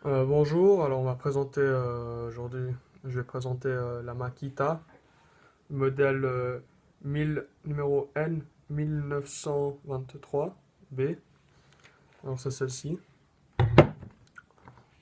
Bonjour, alors on va présenter aujourd'hui, je vais présenter la Makita, modèle 1000, numéro N 1923B. Alors c'est celle-ci.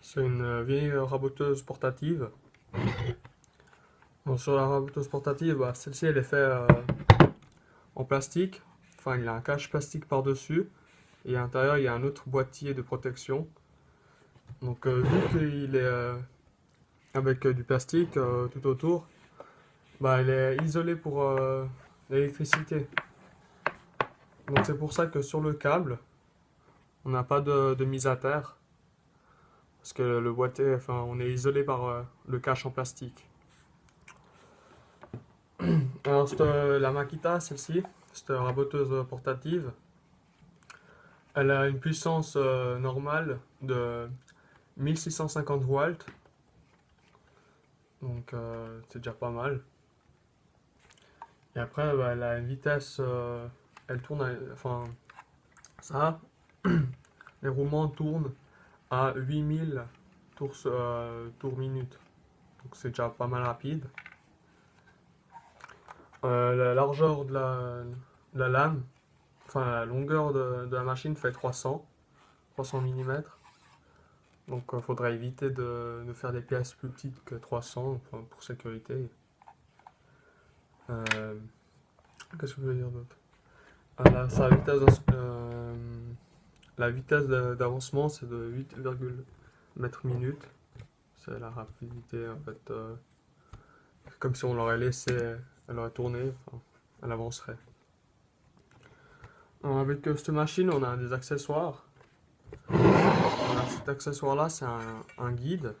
C'est une vieille raboteuse portative. Donc, sur la raboteuse portative, celle-ci elle est faite en plastique. Enfin, il y a un cache plastique par-dessus et à l'intérieur il y a un autre boîtier de protection. Donc vu qu'il est avec du plastique tout autour, elle est isolée pour l'électricité. Donc c'est pour ça que sur le câble, on n'a pas de mise à terre. Parce que le boîtier, enfin, on est isolé par le cache en plastique. Alors la Makita, celle-ci, cette raboteuse portative, elle a une puissance normale de 1650 volts. Donc c'est déjà pas mal. Et après, elle a une vitesse, elle tourne, enfin, ça, les roulements tournent à 8000 tours minute. Donc c'est déjà pas mal rapide. La largeur de la lame, enfin la longueur de la machine fait 300 mm. Donc il faudra éviter de faire des pièces plus petites que 300 enfin, pour sécurité. Euh, Qu'est-ce que je veux dire d'autre? La vitesse d'avancement c'est de 8,1 mètres minute. C'est la rapidité en fait. Comme si on l'aurait laissé, elle aurait tourné, enfin, elle avancerait. Alors, avec cette machine, on a des accessoires. Alors, cet accessoire-là, c'est un guide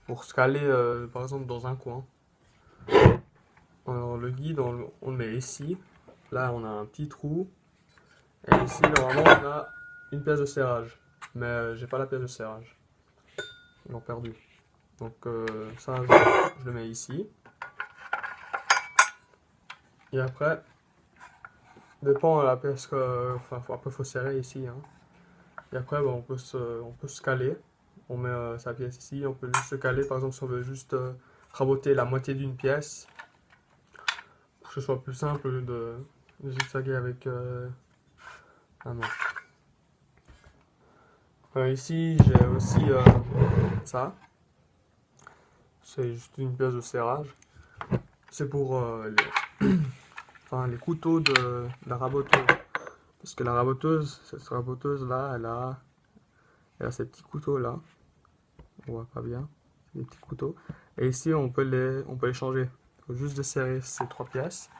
pour se caler, par exemple, dans un coin. Alors, le guide, on le met ici. Là, on a un petit trou. Et ici, normalement, on a une pièce de serrage. Mais j'ai pas la pièce de serrage. Ils l'ont perdu. Donc, ça, je le mets ici. Et après, dépend de la pièce que. Enfin, après, il faut serrer ici, hein. Et après, on peut se caler. On met sa pièce ici. On peut juste se caler. Par exemple, si on veut juste raboter la moitié d'une pièce, pour que ce soit plus simple de zigzaguer avec la main. Ici, j'ai aussi ça. C'est juste une pièce de serrage. C'est pour enfin, les couteaux de la raboteuse. Parce que la raboteuse, cette raboteuse là, elle a ces petits couteaux là. On voit pas bien. Des petits couteaux. Et ici, on peut les changer. Il faut juste desserrer ces trois pièces.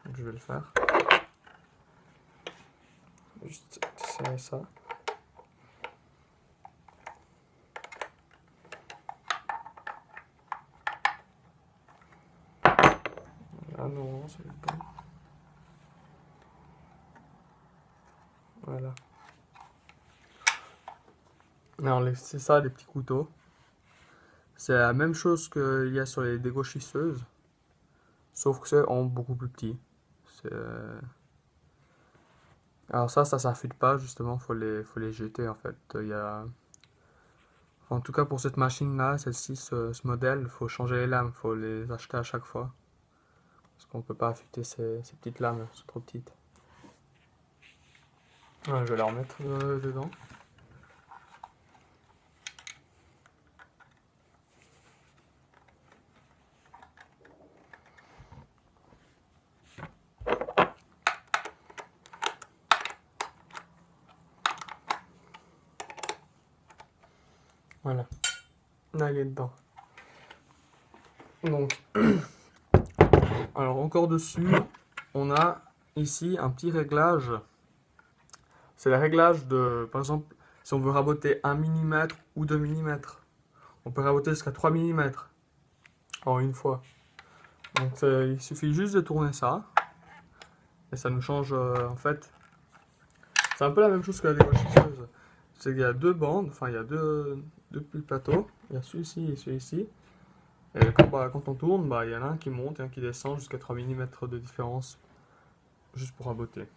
Donc, je vais le faire. Juste desserrer ça. Ah non, ça veut pas. Voilà. Alors, c'est ça, les petits couteaux. C'est la même chose qu'il y a sur les dégauchisseuses. Sauf que c'est en beaucoup plus petit. Alors ça s'affûte pas, justement, faut les jeter en fait. Il y a... Enfin, en tout cas pour cette machine-là, celle-ci, ce modèle, il faut changer les lames, faut les acheter à chaque fois. Parce qu'on peut pas affûter ces petites lames, elles sont trop petites. Ouais, je vais les remettre dedans. Voilà, là il est dedans. Donc, alors encore dessus, on a ici un petit réglage. C'est le réglage de, par exemple, si on veut raboter 1 mm ou 2 mm. On peut raboter jusqu'à 3 mm en une fois. Donc il suffit juste de tourner ça. Et ça nous change en fait. C'est un peu la même chose que la débrancheuse. C'est qu'il y a deux bandes, enfin il y a deux petits plateaux. Il y a celui-ci et celui-ci. Et quand on tourne, il y en a un qui monte et un qui descend jusqu'à 3 mm de différence. Juste pour raboter.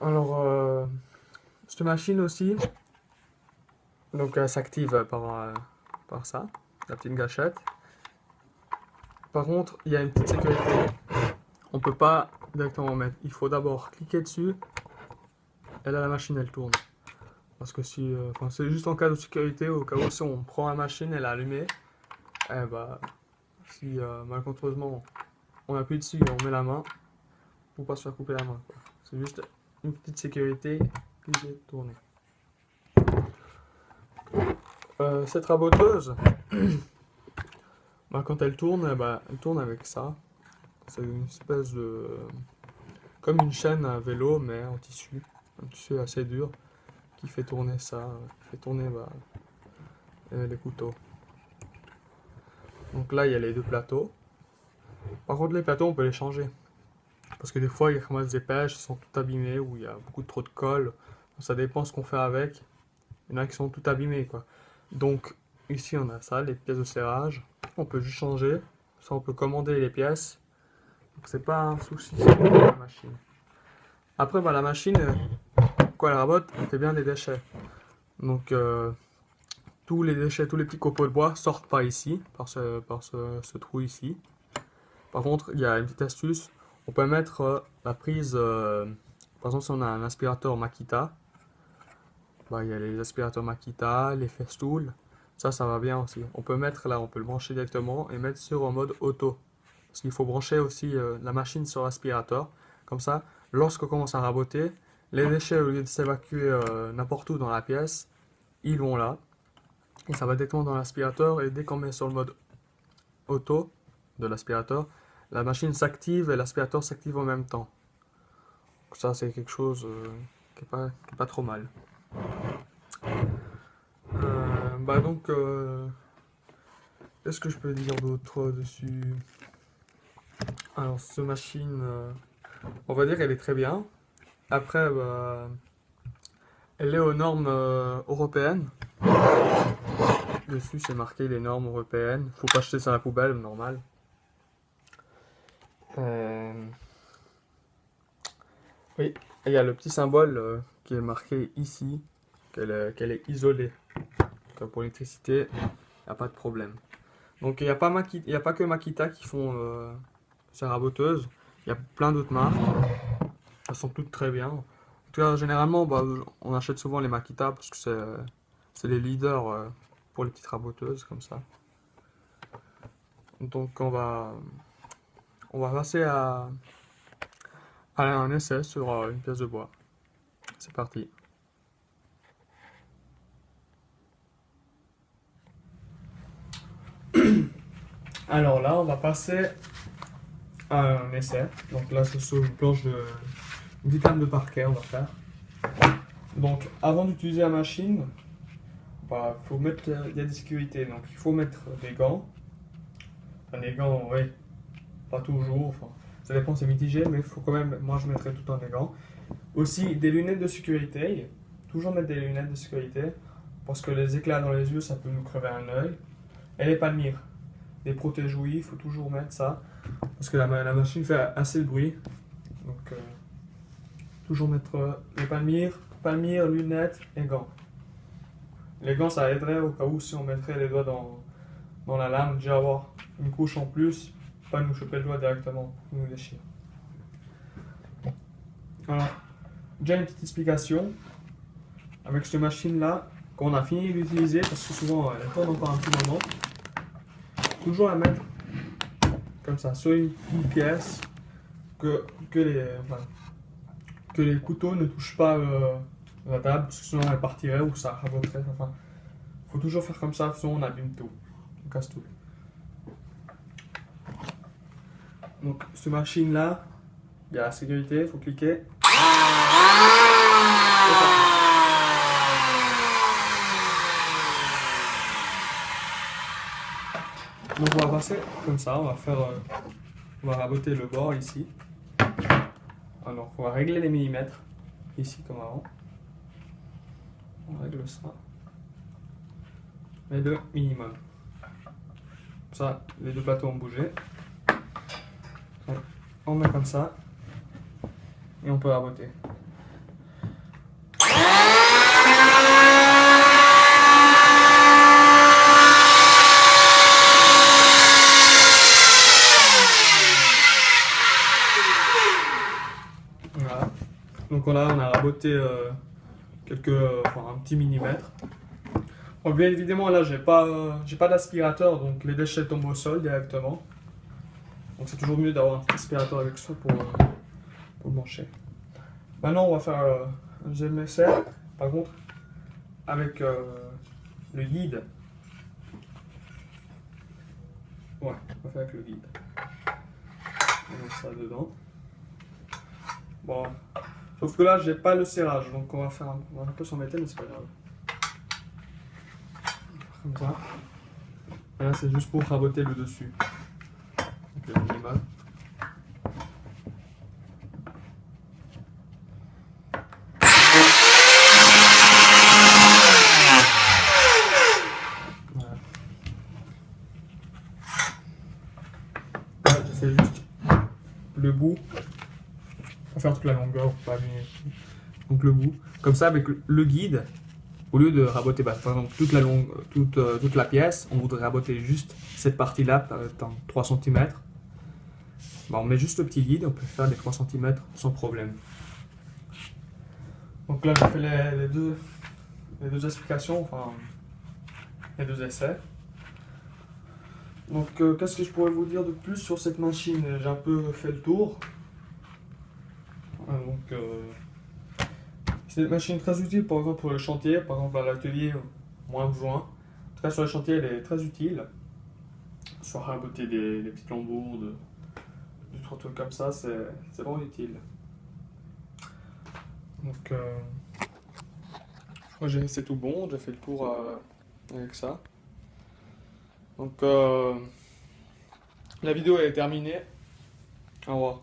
Alors, cette cette machine aussi, donc elle s'active par ça, la petite gâchette. Par contre, il y a une petite sécurité. On peut pas directement mettre. Il faut d'abord cliquer dessus. Et là, la machine, elle tourne. Parce que si, c'est juste en cas de sécurité, au cas où si on prend la machine, elle est allumée. Eh bah, si malencontreusement on appuie dessus et on met la main, pour pas se faire couper la main. C'est juste une petite sécurité qui fait tourner. Cette raboteuse, bah, quand elle tourne, elle tourne avec ça. C'est une espèce de... comme une chaîne à vélo, mais en tissu. Un tissu assez dur qui fait tourner ça, qui fait tourner les couteaux. Donc là, il y a les deux plateaux. Par contre, les plateaux, on peut les changer. Parce que des fois, il y a comme des pêches qui sont tout abîmés, ou il y a beaucoup trop de colle. Ça dépend ce qu'on fait avec. Il y en a qui sont tout abîmés, quoi. Donc, ici, on a ça, les pièces de serrage. On peut juste changer. Ça, on peut commander les pièces. Donc, c'est pas un souci sur la machine. Après, la machine, quoi, elle rabote, elle fait bien des déchets. Donc, tous les déchets, tous les petits copeaux de bois sortent pas ici, par ce trou ici. Par contre, il y a une petite astuce. On peut mettre la prise, par exemple, si on a un aspirateur Makita, il y a les aspirateurs Makita, les Festool, ça va bien aussi. On peut mettre là, on peut le brancher directement et mettre sur en mode auto. Parce qu'il faut brancher aussi la machine sur l'aspirateur. Comme ça, lorsqu'on commence à raboter, les déchets, au lieu de s'évacuer n'importe où dans la pièce, ils vont là. Et ça va directement dans l'aspirateur. Et dès qu'on met sur le mode auto de l'aspirateur, la machine s'active et l'aspirateur s'active en même temps. Donc ça, c'est quelque chose qui est pas trop mal. Qu'est-ce que je peux dire d'autre dessus? Alors, cette machine, on va dire qu'elle est très bien. Après, elle est aux normes européennes. Dessus, c'est marqué les normes européennes. Faut pas jeter ça à la poubelle, normal. Oui, il y a le petit symbole qui est marqué ici, qu'elle est isolée. Donc, pour l'électricité, il n'y a pas de problème. Donc il n'y a pas que Makita qui font ces raboteuses. Il y a plein d'autres marques. Elles sont toutes très bien. En tout cas, généralement, on achète souvent les Makita parce que c'est les leaders pour les petites raboteuses comme ça. Donc on va passer à un essai sur une pièce de bois. C'est parti. Alors là, on va passer à un essai. Donc là, c'est sur une planche une petite table de parquet, on va faire. Donc, avant d'utiliser la machine, faut mettre, il y a des sécurités. Donc, il faut mettre des gants. Enfin, des gants, oui, pas toujours. Enfin, ça dépend, c'est mitigé, mais il faut quand même. Moi, je mettrai tout le temps des gants. Aussi, des lunettes de sécurité. Toujours mettre des lunettes de sécurité. Parce que les éclats dans les yeux, ça peut nous crever un œil. Et les palmires. Des protège-ouïes, il faut toujours mettre ça. Parce que la machine fait assez de bruit. Donc, toujours mettre les palmires, lunettes et gants. Les gants, ça aiderait au cas où si on mettrait les doigts dans la lame, déjà avoir une couche en plus, pas nous choper le doigt directement, nous déchire. Alors, déjà une petite explication. Avec cette machine-là, quand on a fini d'utiliser, parce que souvent elle tourne encore un petit moment, toujours la mettre comme ça, sur une pièce, que les couteaux ne touchent pas la table, parce que sinon elle partirait ou ça raboterait. Enfin, faut toujours faire comme ça, sinon on abîme tout, on casse tout. Donc, cette machine-là, il y a la sécurité, il faut cliquer. Donc on va passer comme ça, on va raboter le bord ici. Alors on va régler les millimètres, ici comme avant. On règle ça. Et le minimum. Ça, les deux plateaux ont bougé. On met comme ça. Et on peut raboter. Donc on a raboté un petit millimètre. Donc bien évidemment là j'ai pas d'aspirateur, donc les déchets tombent au sol directement. Donc c'est toujours mieux d'avoir un petit aspirateur avec soi pour le mancher. Maintenant on va faire un deuxième essai, par contre avec le guide. Ouais, on va faire avec le guide. On met ça dedans. Bon, sauf que là j'ai pas le serrage, donc on va un peu s'embêter, mais c'est pas grave. Comme ça. Et là c'est juste pour raboter le dessus. Donc le minimum. Voilà. Là j'essaie juste le bout. Pas faire toute la longueur, pas abîmer. Donc le bout. Comme ça avec le guide. Au lieu de raboter par exemple toute la pièce, on voudrait raboter juste cette partie-là, dans 3 cm. On met juste le petit guide, on peut faire les 3 cm sans problème. Donc là, j'ai fait les deux explications, enfin les deux essais. Donc qu'est-ce que je pourrais vous dire de plus sur cette machine? J'ai un peu fait le tour. C'est une machine très utile par exemple pour le chantier, par exemple à l'atelier, moins besoin. En tout cas sur le chantier elle est très utile. Soit raboter des petites lambourdes, des trucs comme ça, c'est vraiment utile. Donc c'est tout bon, j'ai fait le tour avec ça. Donc la vidéo est terminée. Au revoir.